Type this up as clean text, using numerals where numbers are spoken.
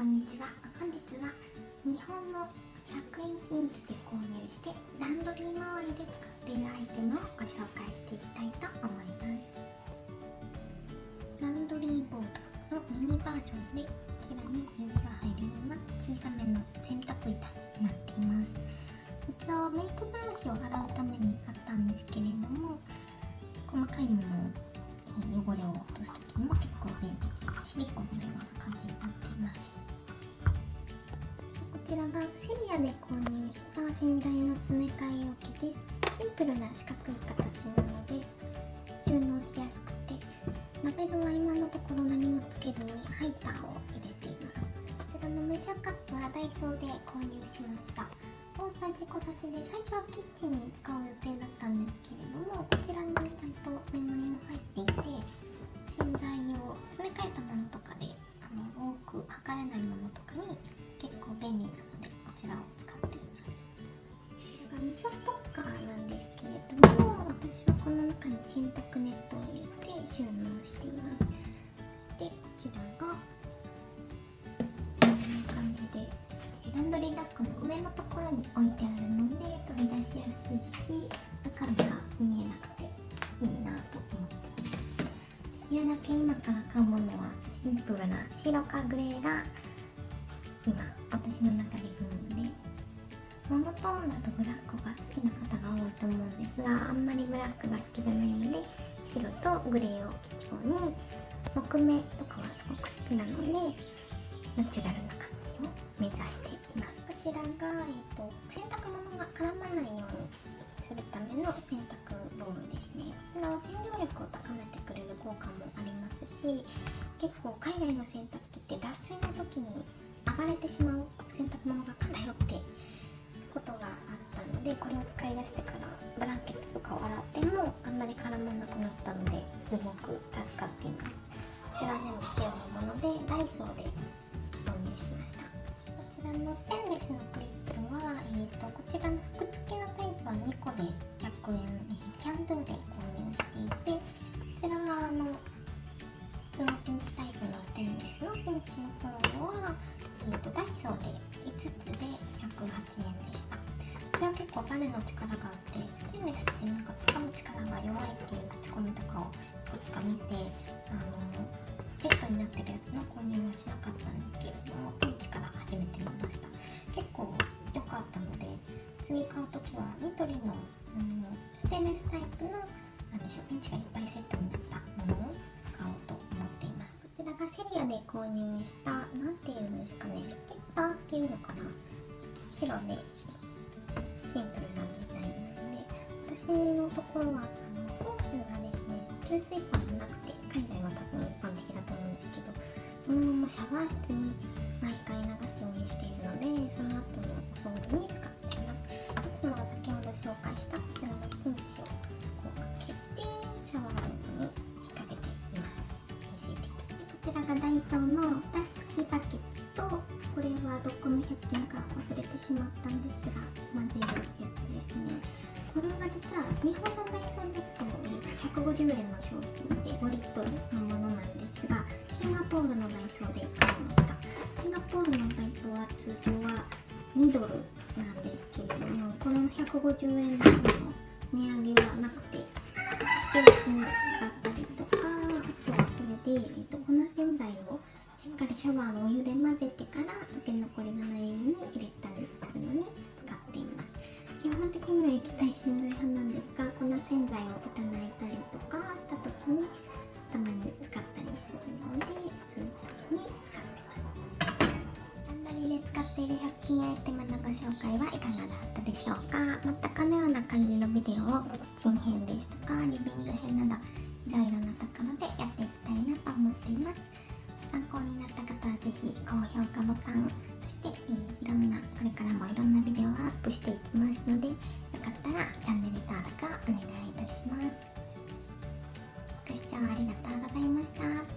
こんにちは。本日は日本の100円均一で購入してランドリー周りで使っているアイテムをご紹介していきたいと思います。ランドリーボードのミニバージョンでこちらに指が入るような小さめの洗濯板になっています。こちらはメイクブラシを洗うために買ったんですけれども、細かいものを汚れを落とすときにも結構便利、シリコンのような感じになっています。こちらがセリアで購入した洗剤の詰め替え置きです。シンプルな四角い形なので収納しやすくて、ラベルは今のところ何もつけずにハイターを入れています。こちらのメジャーカップはダイソーで購入しました。大さじ小さじで最初はキッチンに使う予定だったんですけれども、こちらにちゃんとメモリも入っていて、洗剤を詰め替えたものとかで多く測れないものとかに結構便利なので、こちらを使っています。これがミソストッカーなんですけれども、私はこの中に洗濯ネットを入れて収納しています。そしてこちらがこんな感じでランドリーラックの上のところに置いてあるので取り出しやすいし、中身が見えなくていいなと思っています。できるだけ今から買うものはシンプルな白かグレーが今私の中でブームで、モノトーンだとブラックが好きな方が多いと思うんですが、あんまりブラックが好きじゃないので白とグレーを基調に、木目とかはすごく好きなのでナチュラルな感じを目指しています。こちらが、洗濯物が絡まないようにするための洗濯ボールですね。洗浄力を高めてくれる効果もありますし、結構海外の洗濯機って脱水の時に暴れてしまう洗濯物が偏ってことがあったので、これを使い出してからブランケットとかを洗ってもあんまり絡まなくなったので、すごく助かっています。こちら全部仕様のものでダイソーで導入しました。こちらのステンレスのクリップは、こちらの服付きのタイプは2個で100円、キャンドゥで購入していて、こちらは普通のピンチタイプのステンレスのピンチの方は、ダイソーで5つで108円でした。こちら結構バネの力があって、ステンレスってなんか掴む力が弱いっていう口コミとかをいくつか見て、セットになってるやつの購入はしなかったんですけれども、ピンチから始めてみました。結構良かったので、次買うときはニトリのステンレスタイプのピンチがいっぱいセットになったものを買おうと思っています。こちらがセリアで購入したなんていうんですかね、スキッパーっていうのかな、白でシンプルなデザインなので、私のところはホースがですね、給水管がなくて、海外は多分一般的だと思うんですけど、そのままシャワー室に毎回流すようにしているので、その後のお掃除に使っています。いつもは先ほど紹介したこちらのピンチをこうかけてシャワーに引っ掛けています。衛生的。こちらがダイソーの蓋付きバケツと、これはどこの100均か忘れてしまったんですが、混ぜるやつですね。これは実は日本のダイソーだと150円の商品で5リットルのものなんですが、シンガポールのダイソーで買いました。シンガポールのダイソーは通常は2ドルなんですけれども、この150円だけの値上げはなくて、つけ置きに使ったりとか、あとはこれで、粉洗剤をしっかりシャワーのお湯で混ぜてから溶け残りがないように入れたりするのに使っています。基本的には液体洗剤派なんですが、粉洗剤をいただいたりとかした時にたまに使ったりするので、そういう時に使ってます。ランドリーで使っている100均アイテムのご紹介はいかがだったでしょうか。またこのような感じのビデオをキッチン編ですとかリビング編などいろいろなところでやっていきたいなと思っています。参考になった方はぜひ高評価ボタン、そしてこれからもいろんなビデオをアップしていきますので、よかったらチャンネル登録をお願いいたします。ご視聴ありがとうございました。